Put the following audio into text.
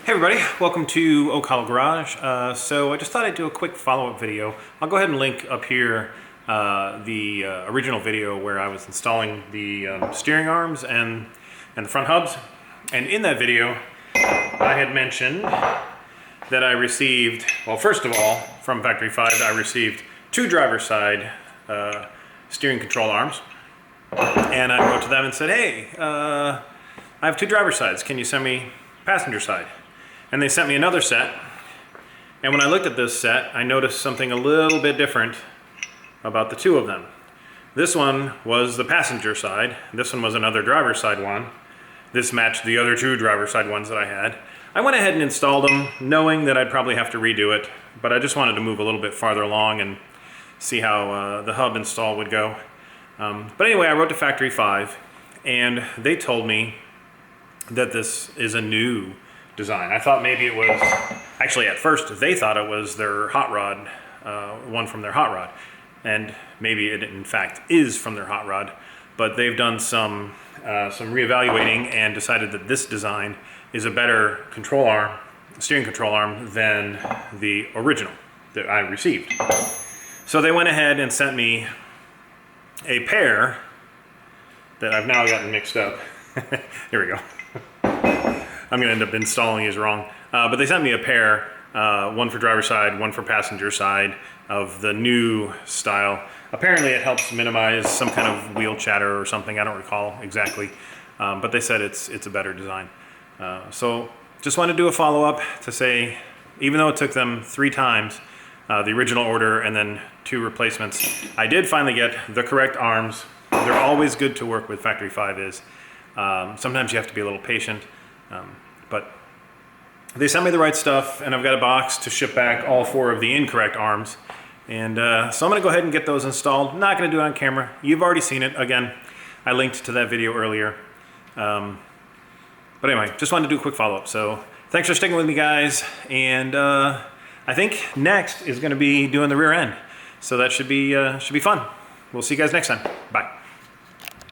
Hey everybody, welcome to Oak Hollow Garage. So I just thought I'd do a quick follow-up video. I'll go ahead and link up here the original video where I was installing the steering arms and the front hubs. And in that video, I had mentioned that I received, well, first of all, from Factory 5, I received two driver's side steering control arms. And I wrote to them and said, hey, I have two driver's sides. Can you send me passenger side? And they sent me another set, and when I looked at this set, I noticed something a little bit different about the two of them. This one was the passenger side, this one was another driver's side one. This matched the other two driver's side ones that I had. I went ahead and installed them, knowing that I'd probably have to redo it, but I just wanted to move a little bit farther along and see how the hub install would go. But anyway, I wrote to Factory 5, and they told me that this is a new design. I thought maybe it was, actually at first they thought it was their hot rod, one from their hot rod, and maybe it in fact is from their hot rod, but they've done some reevaluating and decided that this design is a better control arm, steering control arm, than the original that I received. So they went ahead and sent me a pair that I've now gotten mixed up. Here we go. I'm going to end up installing these wrong. But they sent me a pair, one for driver's side, one for passenger side, of the new style. Apparently it helps minimize some kind of wheel chatter or something, I don't recall exactly. But they said it's a better design. So just wanted to do a follow-up to say, even though it took them 3 times, the original order and then 2 replacements, I did finally get the correct arms. They're always good to work with, Factory 5 is. Sometimes you have to be a little patient. But they sent me the right stuff, and I've got a box to ship back all 4 of the incorrect arms. And so I'm going to go ahead and get those installed. Not going to do it on camera. You've already seen it. Again, I linked to that video earlier. But anyway, just wanted to do a quick follow-up. So thanks for sticking with me, guys. And I think next is going to be doing the rear end. So that should be fun. We'll see you guys next time. Bye.